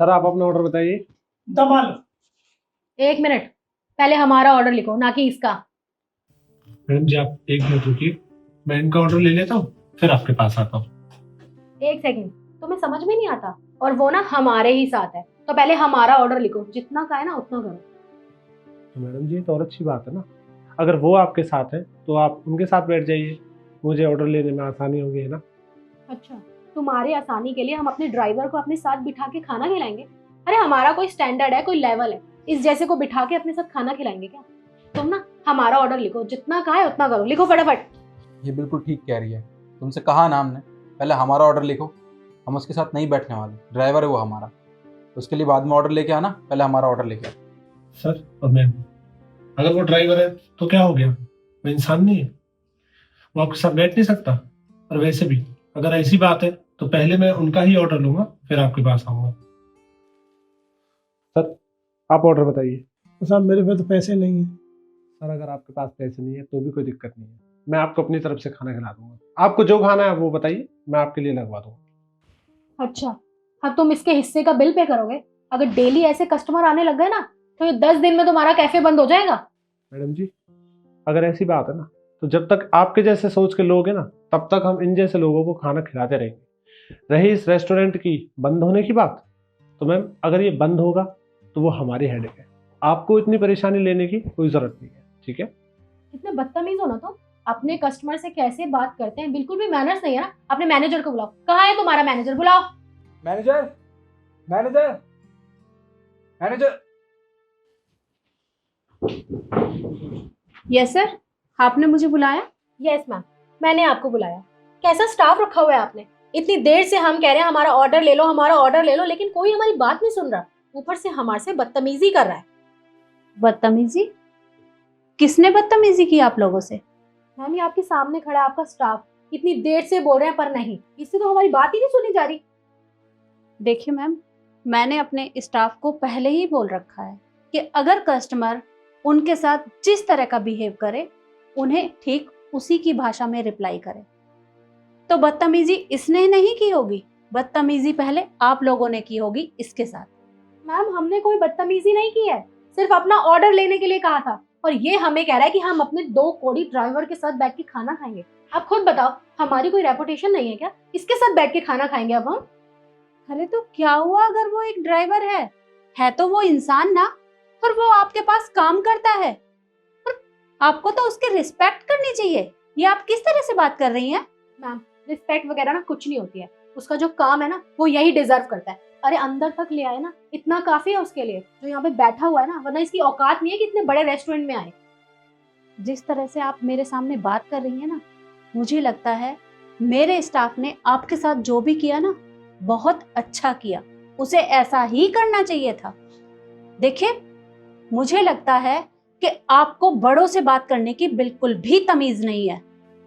Sir आप अपना order बताइए। दबा लो। एक मिनट, पहले हमारा ऑर्डर लिखो ना कि इसका। मैडम जी आप एक मिनट रुकिए, मैं इनका ऑर्डर ले लेता हूँ फिर आपके पास आता हूँ। एक सेकंड, तुम्हें समझ में नहीं आता? और वो ना हमारे ही साथ है, तो पहले हमारा ऑर्डर लिखो, जितना का है ना उतना करो। तो मैडम जी ये तो और अच्छी बात है ना, अगर वो आपके साथ है तो आप उनके साथ बैठ जाइए, मुझे ऑर्डर लेने में आसानी होगी, है ना। अच्छा, तुम्हारी आसानी के लिए हम अपने ड्राइवर को अपने साथ बिठा के खाना खिलाएंगे? अरे हमारा कोई स्टैंडर्ड है, कोई लेवल है, इस जैसे को बिठा के अपने साथ खाना खिलाएंगे क्या? तुम ना हमारा ऑर्डर लिखो, जितना कहा है उतना करो, लिखो फटाफट। ये बिल्कुल ठीक कह रही है। तुमसे कहा ना हमने, पहले हमारा ऑर्डर लिखो। हम उसके साथ नहीं बैठने वाले, ड्राइवर है वो हमारा। उसके लिए बाद में ऑर्डर लेके आना, पहले हमारा ऑर्डर लेके आओ। सर और मैम, अगर वो ड्राइवर है तो क्या हो गया, वो इंसान नहीं है, वो आपके साथ बैठ नहीं सकता। और वैसे भी अगर ऐसी बात है तो पहले मैं उनका ही ऑर्डर लूंगा फिर आपके पास आऊंगा। सर आप ऑर्डर बताइए। तो साहब मेरे पे तो पैसे नहीं है। सर अगर आपके पास पैसे नहीं है तो भी कोई दिक्कत नहीं है, मैं आपको अपनी तरफ से खाना खिला दूंगा। आपको जो खाना है वो बताइए, मैं आपके लिए लगवा दूंगा। अच्छा, अब तुम इसके हिस्से का बिल पे करोगे? अगर डेली ऐसे कस्टमर आने लग गए ना तो ये 10 दिन में तुम्हारा कैफे बंद हो जाएगा। मैडम जी अगर ऐसी बात है ना तो जब तक आपके जैसे सोच के लोग हैं ना तब तक हम इन जैसे लोगों को खाना खिलाते रहेंगे। रही इस रेस्टोरेंट की बंद होने की बात, तो मैम अगर ये बंद होगा तो वो हमारी हेडेक है, आपको इतनी परेशानी लेने की कोई जरूरत नहीं है, ठीक है। इतने बदतमीज हो ना तुम, अपने कस्टमर से कैसे बात करते हैं, बिल्कुल भी मैनर्स नहीं है ना। अपने मैनेजर को बुलाओ, कहाँ है तुम्हारा मैनेजर? बुलाओ। Manager, manager, manager. Yes sir, आपने मुझे बुलाया? यस मैम, मैंने आपको बुलाया। कैसा स्टाफ रखा हुआ है आपने? इतनी देर से हम कह रहे हैं हमारा ऑर्डर ले लो, हमारा ऑर्डर ले लो, लेकिन कोई हमारी बात नहीं सुन रहा, ऊपर से हमारे से बदतमीजी कर रहा है। बदतमीजी? किसने बदतमीजी की आप लोगों से? मैम ये आपके सामने खड़ा है आपका स्टाफ, इतनी देर से बोल रहे हैं पर नहीं, इससे तो हमारी बात ही नहीं सुनी जा रही। देखिए मैम, मैंने अपने स्टाफ को पहले ही बोल रखा है कि अगर कस्टमर उनके साथ जिस तरह का बिहेव करे उन्हें ठीक उसी की भाषा में रिप्लाई करे। तो बदतमीजी इसने नहीं की होगी, बदतमीजी पहले आप लोगों ने की होगी इसके साथ। मैम हमने कोई बदतमीजी नहीं की है, सिर्फ अपना ऑर्डर लेने के लिए कहा था, और ये हमें कह रहा है कि हम अपने 2 कोड़ी ड्राइवर के साथ बैठ के खाना खाएंगे। आप खुद बताओ, हमारी कोई रेपुटेशन नहीं है क्या? इसके साथ बैठ के खाना खाएंगे अब हम? अरे तो क्या हुआ अगर वो एक ड्राइवर है तो वो इंसान ना, और वो आपके पास काम करता है, और आपको तो उसकी रिस्पेक्ट करनी चाहिए। ये आप किस तरह से बात कर रही हैं? मैम रिस्पेक्ट वगैरह ना कुछ नहीं होती है, उसका जो काम है ना वो यही डिजर्व करता है। अरे अंदर तक ले आए ना, इतना काफी है उसके लिए जो यहाँ पे बैठा हुआ है ना, वरना इसकी औकात नहीं है कि इतने बड़े रेस्टोरेंट में आए। जिस तरह से आप मेरे सामने बात कर रही हैं ना, मुझे लगता है मेरे स्टाफ ने आपके साथ जो भी किया ना बहुत अच्छा किया, उसे ऐसा ही करना चाहिए था। देखिए, मुझे लगता है कि आपको बड़ों से बात करने की बिल्कुल भी तमीज नहीं है।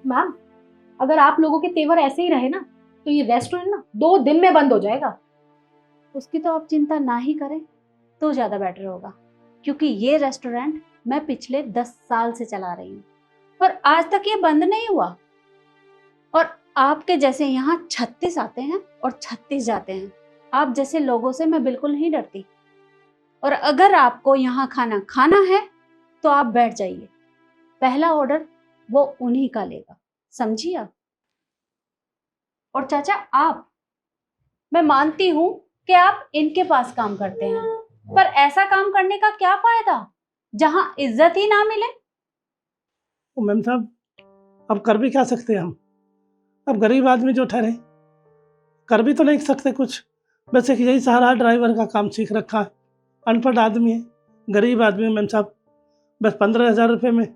मैम अगर आप लोगों के तेवर ऐसे ही रहे ना तो ये रेस्टोरेंट ना 2 दिन में बंद हो जाएगा। उसकी तो आप चिंता ना ही करें तो ज्यादा बेटर होगा, क्योंकि ये रेस्टोरेंट मैं पिछले 10 साल से चला रही हूँ और आज तक ये बंद नहीं हुआ। और आपके जैसे यहाँ 36 आते हैं और 36 जाते हैं। आप जैसे लोगों से मैं बिल्कुल नहीं डरती। और अगर आपको यहाँ खाना खाना है तो आप बैठ जाइए, पहला ऑर्डर वो उन्हीं का लेगा, समझिए आप। और चाचा आप, मैं मानती हूँ कि आप इनके पास काम करते हैं, पर ऐसा काम करने का क्या फायदा जहां इज्जत ही ना मिले। मैम साहब अब कर भी क्या सकते हैं हम? अब गरीब आदमी जो ठहरे कर भी तो नहीं सकते कुछ। वैसे कि यही सहारा ड्राइवर का काम सीख रखा है, अनपढ़ आदमी है, गरीब आदमी है मैम साहब। बस 15,000 रुपये में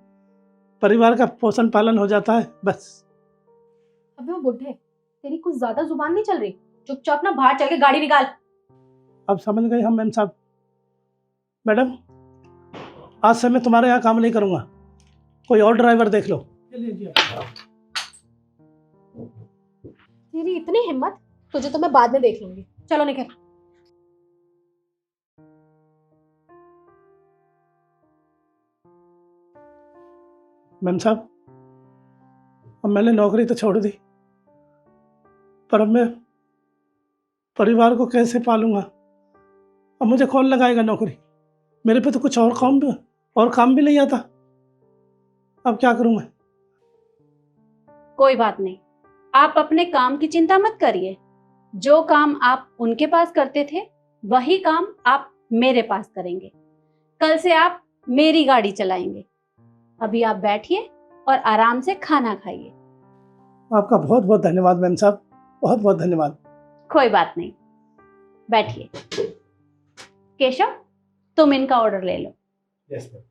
परिवार का पोषण पालन हो जाता है बस। अबे वो बुढ़े, तेरी कुछ ज्यादा जुबान नहीं चल रही? चुपचाप ना बाहर चल के गाड़ी निकाल। अब समझ गए हम मैम साहब। मैडम आज से मैं तुम्हारे यहाँ काम नहीं करूँगा, कोई और ड्राइवर देख लो। तेरी इतनी हिम्मत, तुझे तो मैं बाद में देख लूंगी। चलो निकल। मैम साहब अब मैंने नौकरी तो छोड़ दी, पर अब मैं परिवार को कैसे पालूंगा? अब मुझे कौन लगाएगा नौकरी? मेरे पे तो कुछ और काम भी नहीं आता। अब क्या करूं मैं? कोई बात नहीं, आप अपने काम की चिंता मत करिए। जो काम आप उनके पास करते थे वही काम आप मेरे पास करेंगे। कल से आप मेरी गाड़ी चलाएंगे। अभी आप बैठिए और आराम से खाना खाइए। आपका बहुत बहुत धन्यवाद मैम साहब, बहुत बहुत धन्यवाद। कोई बात नहीं, बैठिए। केशव, तुम इनका ऑर्डर ले लो। Yes ma'am.